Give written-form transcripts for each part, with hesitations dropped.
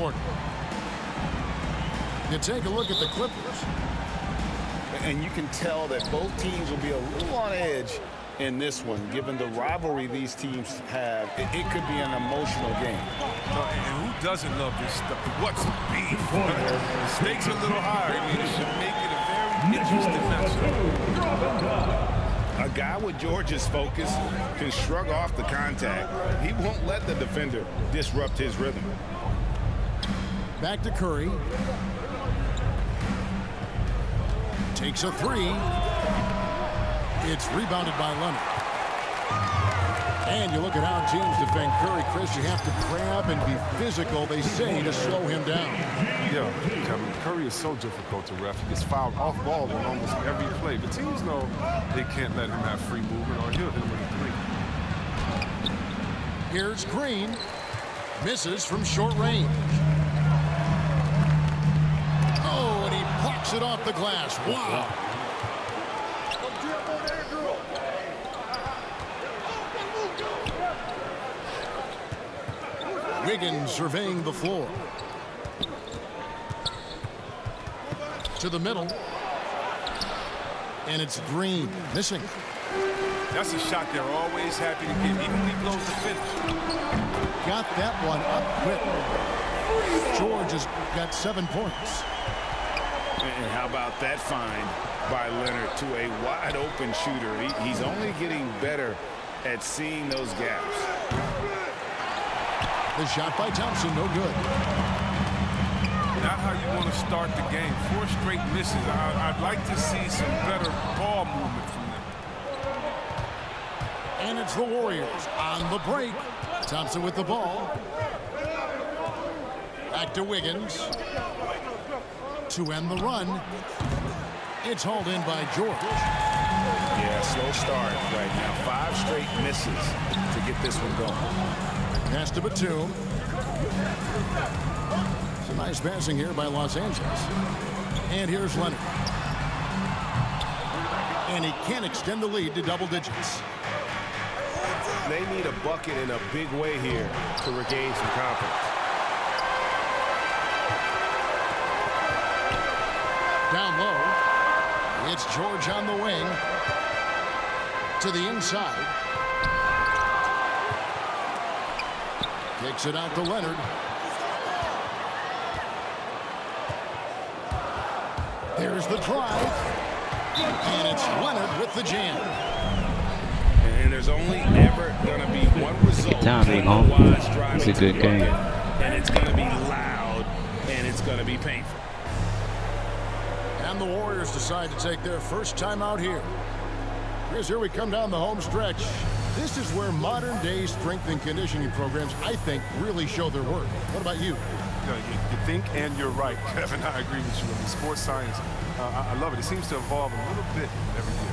quarter. You take a look at the Clippers. And you can tell that both teams will be a little on edge in this one, given the rivalry these teams have. It could be an emotional game. And who doesn't love this stuff? What's beef? The stakes are a little higher. I mean, it should make it a very interesting matchup. A guy with George's focus can shrug off the contact. He won't let the defender disrupt his rhythm. Back to Curry. Takes a three. It's rebounded by Leonard. And you look at how teams defend Curry, Chris. You have to grab and be physical, they say, to slow him down. Yeah, Kevin, Curry is so difficult to ref. He gets fouled off ball on almost every play. But teams know they can't let him have free movement or he'll hit him with a three. Here's Green. Misses from short range. Oh, and he blocks it off the glass. Wow. Wiggins surveying the floor. To the middle. And it's Green missing. That's a shot they're always happy to get, even when he blows the finish. Got that one up quick. George has got 7 points. And how about that find by Leonard to a wide open shooter? He's only getting better at seeing those gaps. The shot by Thompson, no good. Not how you want to start the game. 4 straight misses. I'd like to see some better ball movement from them. And it's the Warriors on the break. Thompson with the ball. Back to Wiggins. To end the run. It's hauled in by George. Yeah, slow start right now. 5 straight misses to get this one going. Pass to Batum. Some nice passing here by Los Angeles. And here's Leonard. And he can't extend the lead to double digits. They need a bucket in a big way here to regain some confidence. Down low. It's George on the wing. To the inside. Kicks it out to Leonard. There's the drive. And it's Leonard with the jam. And there's only ever going to be one result. It's a good game. And it's going to be loud, and it's going to be painful. And the Warriors decide to take their first time out here. Chris, here we come down the home stretch. This is where modern-day strength and conditioning programs, I think, really show their work. What about you? You think, and you're right, Kevin. I agree with you. I mean, sports science, I love it. It seems to evolve a little bit every year.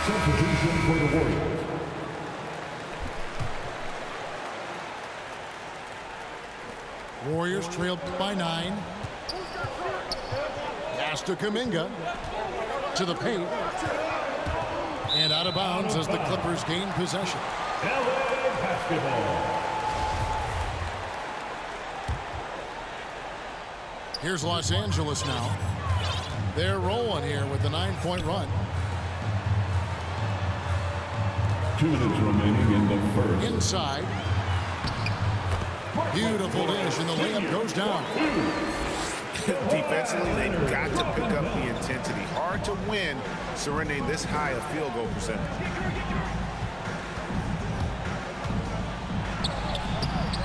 Substitution for the Warriors. Warriors trailed by 9. Pass to Kuminga. To the paint. And out of bounds as the Clippers gain possession. Here's Los Angeles now. They're rolling here with a 9-point run. 2 minutes remaining in the first. Inside. Beautiful dish, and the layup goes down. Defensively, they've got to pick up the intensity. Hard to win surrendering this high a field goal percentage.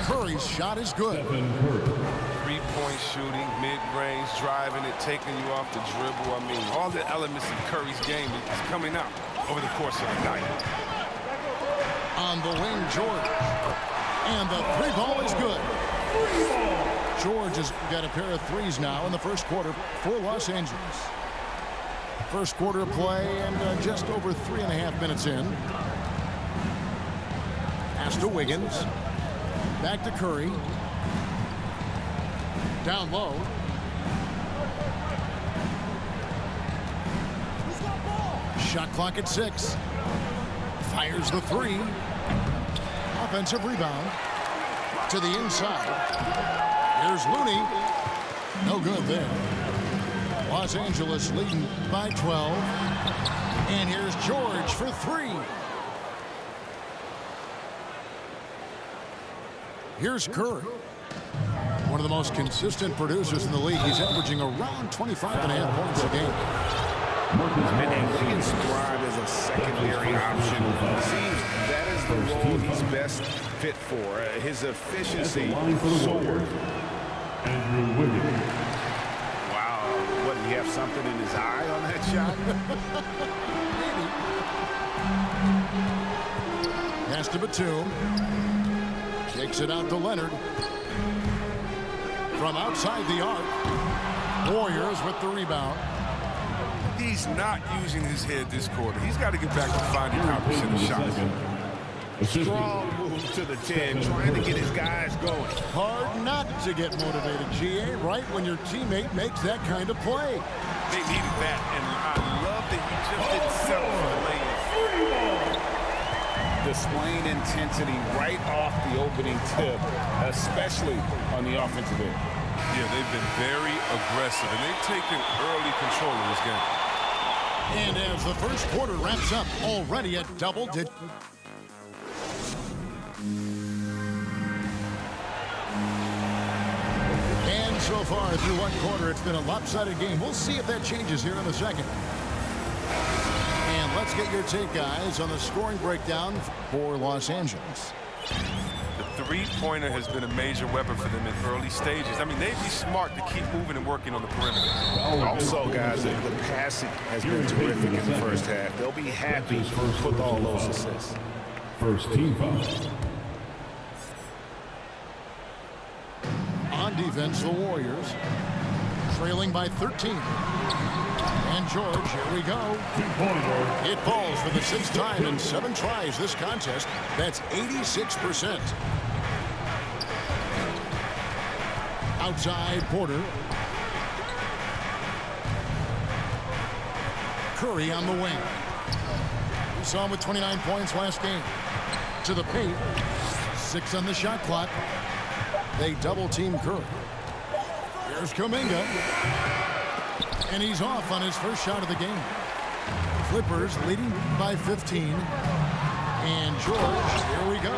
Curry's shot is good. 3-point shooting, mid-range, driving it, taking you off the dribble. I mean, all the elements of Curry's game is coming out over the course of the night. On the wing, George. And the 3-ball is good. George has got a pair of threes now in the first quarter for Los Angeles. First quarter play and just over 3.5 minutes in. Pass to Wiggins. Back to Curry. Down low. Shot clock at 6. Fires the 3. Offensive rebound to the inside. Here's Looney. No good there. Los Angeles leading by 12. And here's George for 3. Here's Curry. One of the most consistent producers in the league. He's averaging around 25.5 points a game. And Wiggins thrive as a secondary option. It seems that is the role he's best fit for. His efficiency soared. Andrew Wiggins. Wow. What, did he have something in his eye on that shot? Pass to Batum. Kicks it out to Leonard. From outside the arc. Warriors with the rebound. He's not using his head this quarter. He's got to get back to finding opposite shots. Strong move to the 10, trying to get his guys going. Hard not to get motivated, GA, right when your teammate makes that kind of play. They needed that, and I love that he just didn't settle for the lay-in. Displaying intensity right off the opening tip, especially on the offensive end. Yeah, they've been very aggressive, and they've taken early control of this game. And as the first quarter wraps up, already at double digits. And so far through one quarter, it's been a lopsided game. We'll see if that changes here in a second. And let's get your take, guys, on the scoring breakdown for Los Angeles. The three-pointer has been a major weapon for them in early stages. I mean, they'd be smart to keep moving and working on the perimeter. Also, guys, the passing has been terrific in the first half. They'll be happy with all those assists. First team foul. On defense, the Warriors trailing by 13. And George, here we go. It falls for the 6th time in 7 tries this contest. That's 86%. Outside Porter. Curry on the wing. We saw him with 29 points last game. To the paint. 6 on the shot clock. They double team Curry. Here's Kuminga. And he's off on his first shot of the game. Clippers leading by 15. And George, here we go.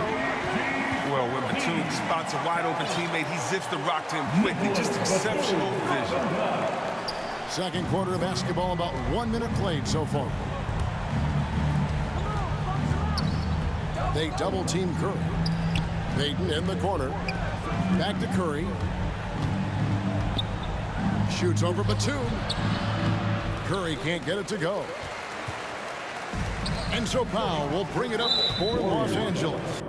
Well, when Batum spots a wide-open teammate, he zips the rock to him quickly. Just exceptional vision. Second quarter of basketball, about 1 minute played so far. They double-team Curry. Payton in the corner. Back to Curry. Shoots over Batum. Curry can't get it to go. And so Powell will bring it up for Los Angeles.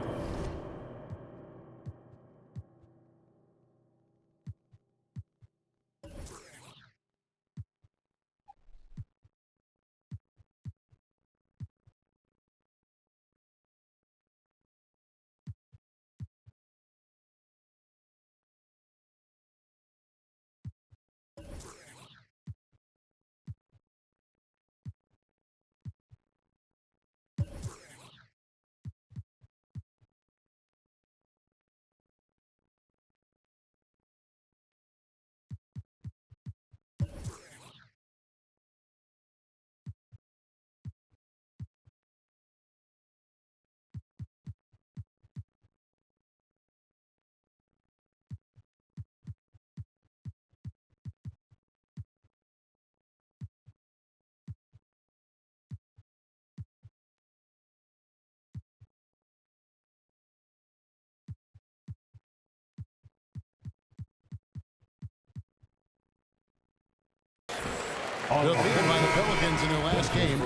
Defeated by the Pelicans in their last game,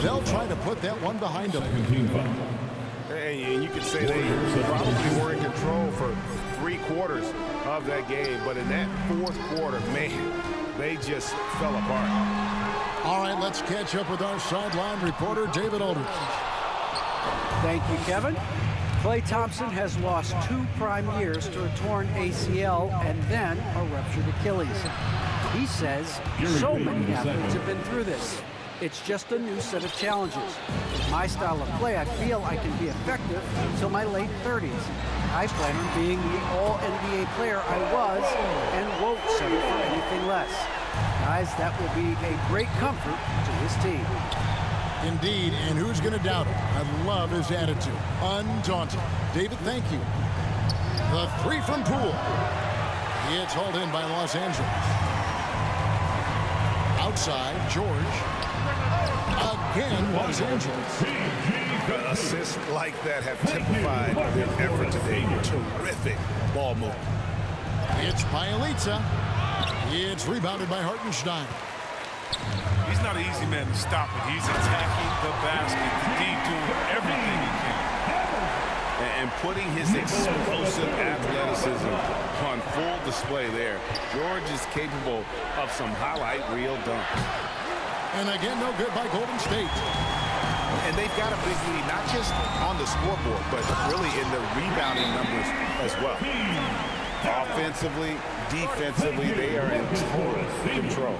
they'll try to put that one behind them. And you could say they probably were in control for 3 quarters of that game, but in that 4th quarter, man, they just fell apart. All right, let's catch up with our sideline reporter, David Aldridge. Thank you, Kevin. Klay Thompson has lost 2 prime years to a torn ACL and then a ruptured Achilles. He says so many athletes have been through this. It's just a new set of challenges. With my style of play, I feel I can be effective until my late 30s. I plan on being the all-NBA player I was and won't settle for anything less. Guys, that will be a great comfort to this team. Indeed, and who's going to doubt it? I love his attitude. Undaunted. David, thank you. The three from Poole. It's hauled in by Los Angeles. Outside, George. Again, Los Angeles. Assists like that have typified their effort today. Terrific ball movement. It's Bielitsa. It's rebounded by Hartenstein. He's not an easy man to stop, but he's attacking the basket. Indeed, doing everything he can. And putting his explosive athleticism on full display there. George is capable of some highlight reel dunks. And again, no good by Golden State. And they've got a big lead, not just on the scoreboard, but really in the rebounding numbers as well. Offensively, defensively, they are in total control.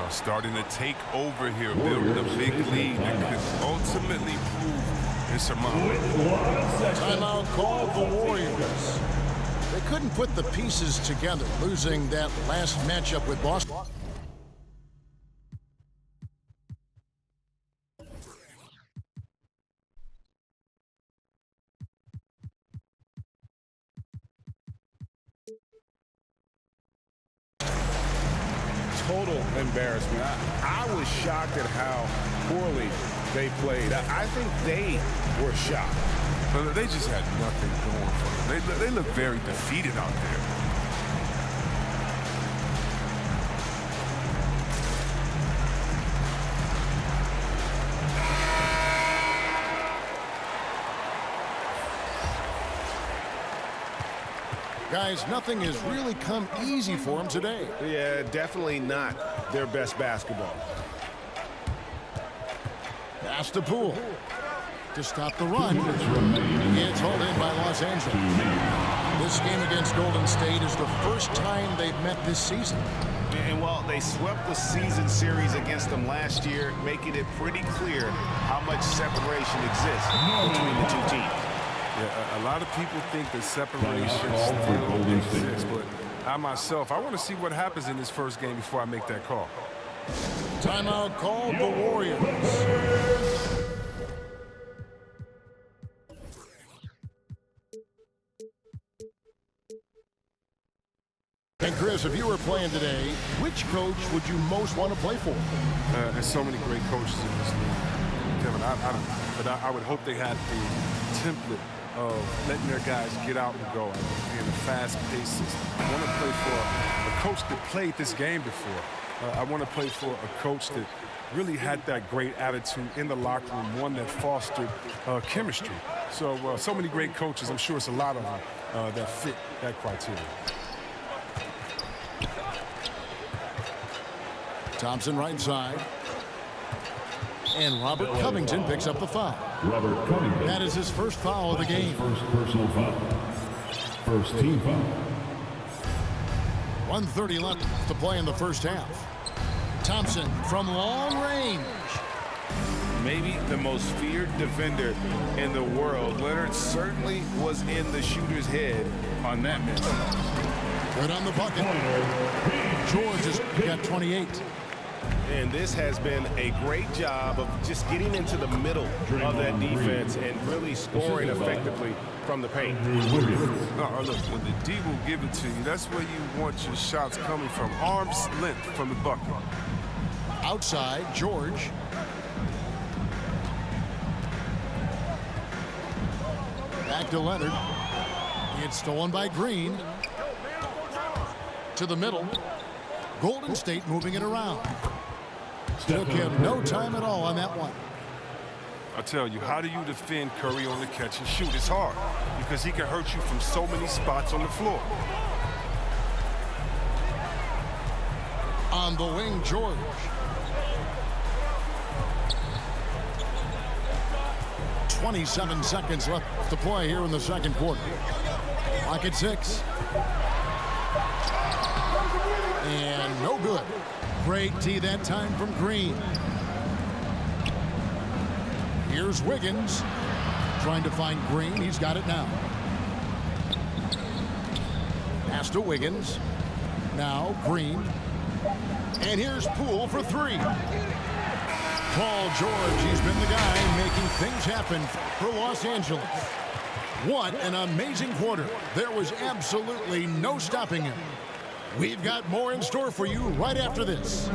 Starting to take over here, building a big lead that could ultimately prove insurmountable. Timeout called the Warriors. They couldn't put the pieces together, losing that last matchup with Boston. Total embarrassment. I was shocked at how poorly they played. I think they were shocked. But they just had nothing going for them. They look very defeated out there. Guys, nothing has really come easy for them today. Yeah, definitely not their best basketball. Pass to Poole to stop the run. It's hauled in by Los Angeles. This game against Golden State is the first time they've met this season. And while they swept the season series against them last year, making it pretty clear how much separation exists between the two teams. Yeah, a lot of people think that separation still exists, but I myself, I want to see what happens in this first game before I make that call. Timeout called the Warriors. And Chris, if you were playing today, which coach would you most want to play for? There's so many great coaches in this league, Kevin. I would hope they had a template of letting their guys get out and go in a fast-paced system. I want to play for a coach that played this game before. I want to play for a coach that really had that great attitude in the locker room, one that fostered chemistry. So many great coaches. I'm sure it's a lot of them that fit that criteria. Thompson right side. And Robert Covington picks up the foul. Robert Covington. That is his first foul of the game. First personal foul. First team foul. 1:30 left to play in the first half. Thompson from long range. Maybe the most feared defender in the world. Leonard certainly was in the shooter's head on that miss. Good on the bucket. George has got 28. And this has been a great job of just getting into the middle of that defense and really scoring effectively from the paint. Look, when the D will give it to you, that's where you want your shots coming from. Arm's length from the bucket. Outside, George. Back to Leonard. It's stolen by Green. To the middle. Golden State moving it around. Took him no time at all on that one. I tell you, how do you defend Curry on the catch and shoot? It's hard because he can hurt you from so many spots on the floor. On the wing, George. .27 seconds left to play here in the second quarter. Clock at 6. And no good. Great tee that time from Green. Here's Wiggins trying to find Green. He's got it now. Pass to Wiggins. Now Green. And here's Poole for three. Paul George, he's been the guy making things happen for Los Angeles. What an amazing quarter. There was absolutely no stopping him. We've got more in store for you right after this.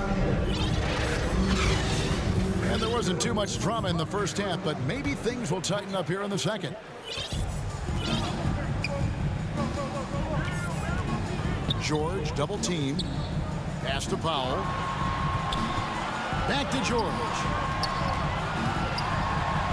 And there wasn't too much drama in the first half, but maybe things will tighten up here in the second. George double team. Pass to Powell. Back to George.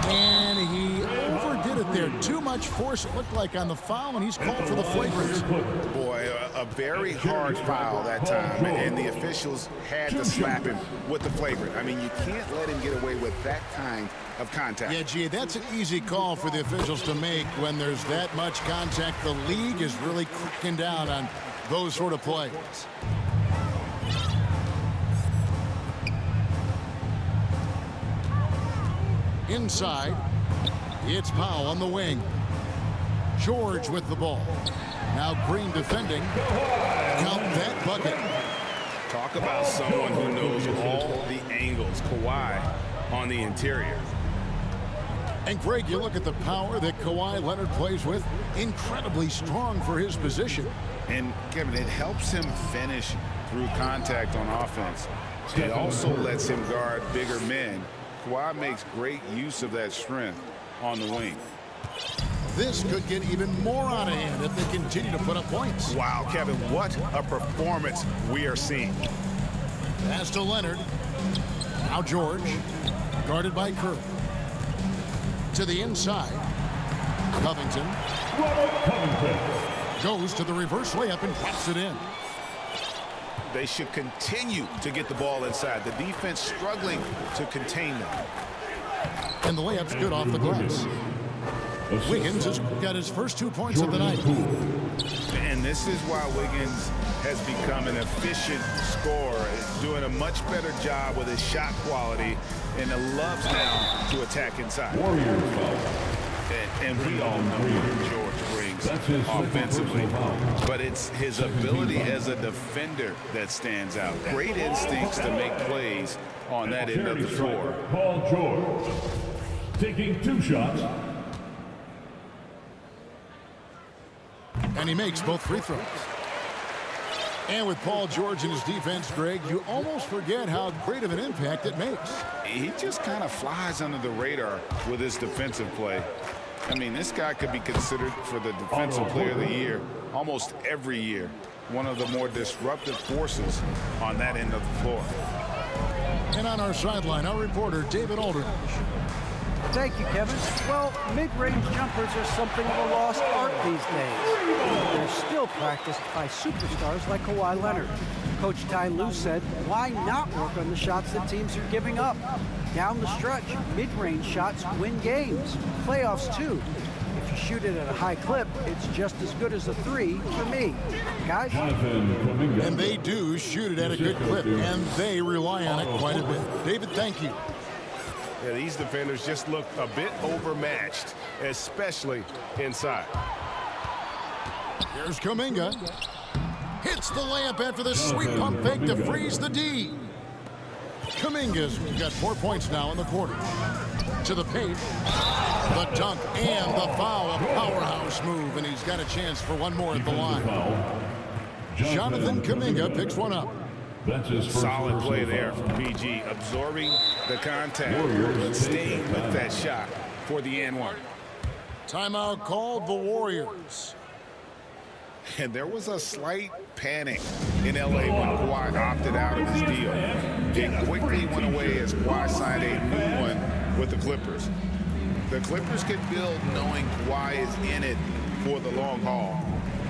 And he overdid it there. Too much force, it looked like, on the foul, and he's called for the flagrant. Boy, a very hard foul that time, and the officials had to slap him with the flagrant. I mean, you can't let him get away with that kind of contact. Yeah, G, that's an easy call for the officials to make when there's that much contact. The league is really cracking down on those sort of plays. Inside, it's Powell on the wing. George with the ball. Now Green defending. Count that bucket. Talk about someone who knows all the angles. Kawhi on the interior. And Greg, you look at the power that Kawhi Leonard plays with. Incredibly strong for his position. And Kevin, it helps him finish through contact on offense. It also lets him guard bigger men. Kawhi makes great use of that strength on the wing. This could get even more out of hand if they continue to put up points. Wow, Kevin, what a performance we are seeing. Pass to Leonard. Now George, guarded by Curry. To the inside. Covington. Goes to the reverse layup and puts it in. They should continue to get the ball inside. The defense struggling to contain them. And the layup's good off the glass. Wiggins has got his first 2 points of the night. And this is why Wiggins has become an efficient scorer, doing a much better job with his shot quality, and loves now to attack inside. And we all know what George brings offensively, but it's his ability as a defender that stands out. Great instincts to make plays on that end of the floor. Paul George taking 2 shots. And he makes both free throws. And with Paul George and his defense, Greg, you almost forget how great of an impact it makes. He just kind of flies under the radar with his defensive play. I mean, this guy could be considered for the Defensive Player of the Year almost every year. One of the more disruptive forces on that end of the floor. And on our sideline, our reporter, David Aldridge. Thank you, Kevin. Well, mid-range jumpers are something of a lost art these days. They're still practiced by superstars like Kawhi Leonard. Coach Ty Lue said, why not work on the shots that teams are giving up? Down the stretch, mid-range shots win games. Playoffs, too. If you shoot it at a high clip, it's just as good as a 3 for me. Guys? And they do shoot it at a good clip, and they rely on it quite a bit. David, thank you. Yeah, these defenders just look a bit overmatched, especially inside. Here's Kuminga. Hits the layup after the sweet pump fake to freeze the D. Kuminga's got 4 points now in the quarter. To the paint. The dunk and the foul. A powerhouse move, and he's got a chance for one more at the line. Jonathan Kuminga picks one up. Solid play there from PG, absorbing the contact, but staying with that shot for the and-one. Timeout called the Warriors. And there was a slight panic in L.A. when Kawhi opted out of his deal. It quickly went away as Kawhi signed a new one with the Clippers. The Clippers can build knowing Kawhi is in it for the long haul.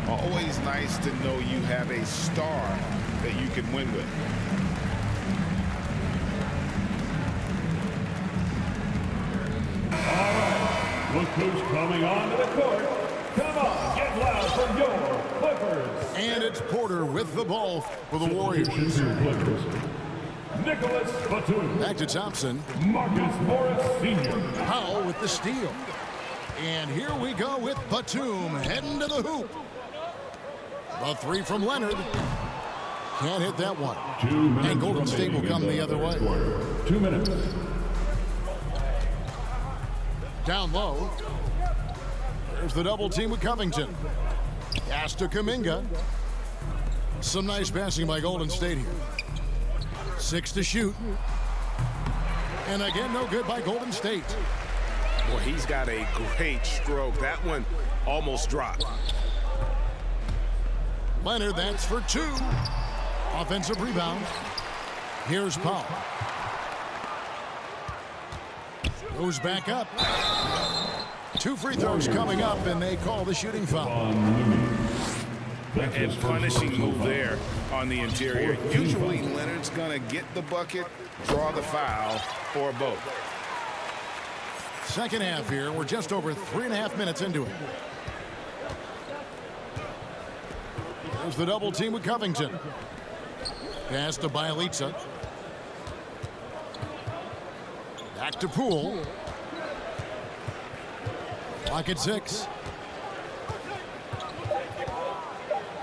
Always nice to know you have a star that you can win with. All right, look who's coming onto the court. Come on, get loud for your Clippers. And it's Porter with the ball for the Warriors. Nicholas Batum. Back to Thompson. Marcus Morris Sr. Powell with the steal. And here we go with Batum heading to the hoop. The three from Leonard. Can't hit that one. 2 minutes And Golden State will come the other way. 2 minutes. Down low. There's the double team with Covington. Pass to Kuminga. Some nice passing by Golden State here. 6 to shoot. And again, no good by Golden State. Well, he's got a great stroke. That one almost dropped. Leonard, that's for 2. Offensive rebound. Here's Powell. Goes back up. 2 free throws coming up, and they call the shooting foul. And punishing move there on the interior. Usually Leonard's going to get the bucket, draw the foul, or both. Second half here. We're just over 3.5 minutes into it. There's the double team with Covington. Pass to Bielitsa. Back to Poole. Clock at 6.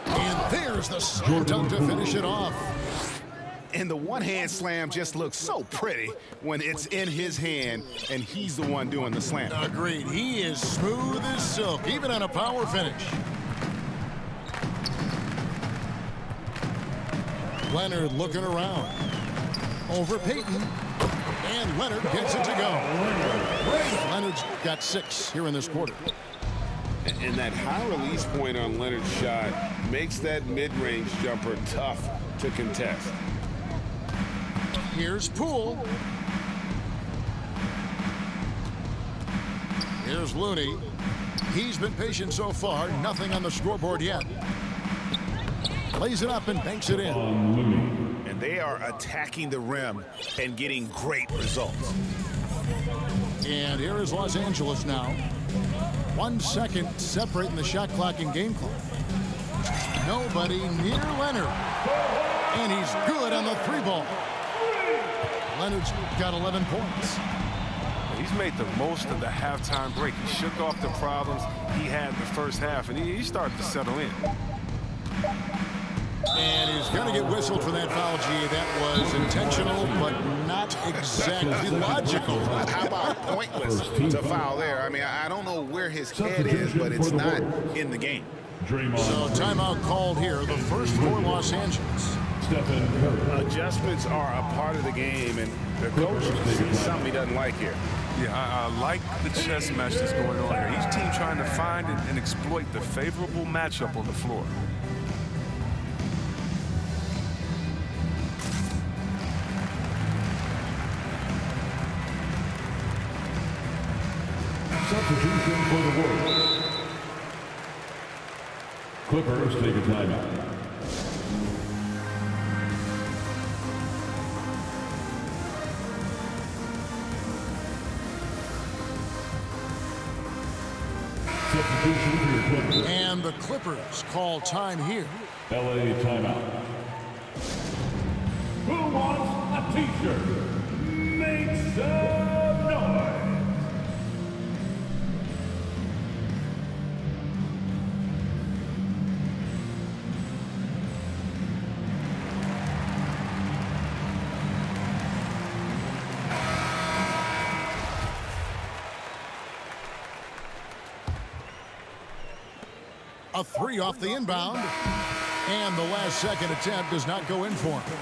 And there's the slam dunk to finish it off. And the one-hand slam just looks so pretty when it's in his hand and he's the one doing the slam. Agreed. He is smooth as silk, even on a power finish. Leonard looking around. Over Payton. And Leonard gets it to go. Leonard's got 6 here in this quarter. And that high release point on Leonard's shot makes that mid-range jumper tough to contest. Here's Poole. Here's Looney. He's been patient so far. Nothing on the scoreboard yet. Lays it up and banks it in. And they are attacking the rim and getting great results. And here is Los Angeles now. 1 second separating the shot clock and game clock. Nobody near Leonard. And he's good on the 3-ball. Leonard's got 11 points. He's made the most of the halftime break. He shook off the problems he had in the first half, and he started to settle in. And he's going to get whistled for that foul, G. That was intentional, but not exactly logical. How about pointless to foul there? I mean, I don't know where his head is, but it's not in the game. So timeout called here, the first for Los Angeles. Adjustments are a part of the game, and the coach sees something he doesn't like here. Yeah, I like the chess match that's going on here. Each team trying to find and exploit the favorable matchup on the floor. Substitution for the Warriors. Clippers take a timeout. Substitution for your Clippers. And the Clippers call time here. LA timeout. Who wants a t-shirt? Make some noise. A 3 off the inbound. And the last second attempt does not go in for him.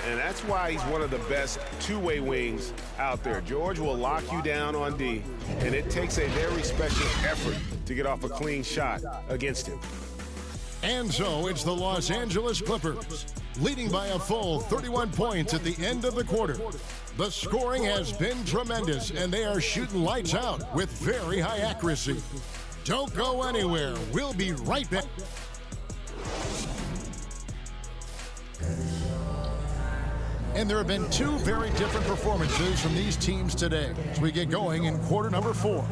And that's why he's one of the best two-way wings out there. George will lock you down on D, and it takes a very special effort to get off a clean shot against him. And so it's the Los Angeles Clippers, leading by a full 31 points at the end of the quarter. The scoring has been tremendous, and they are shooting lights out with very high accuracy. Don't go anywhere. We'll be right back. And there have been 2 very different performances from these teams today as we get going in quarter number 4.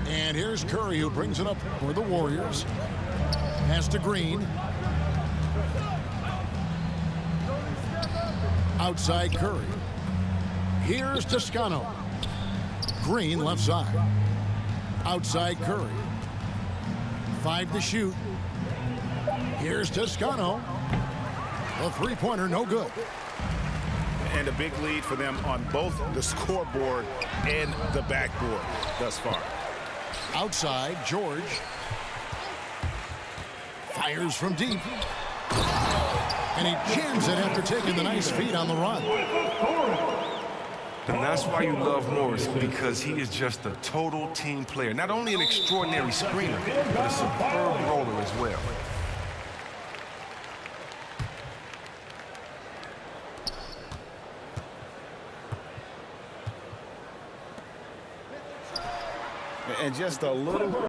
And here's Curry, who brings it up for the Warriors. Pass to Green. Outside Curry. Here's Toscano. Green left side. Outside Curry. 5 to shoot. Here's Toscano. A three-pointer, no good. And a big lead for them on both the scoreboard and the backboard thus far. Outside, George. Fires from deep. And he jams it after taking the nice feed on the run. And that's why you love Morris, because he is just a total team player. Not only an extraordinary screener, but a superb roller as well. And just a little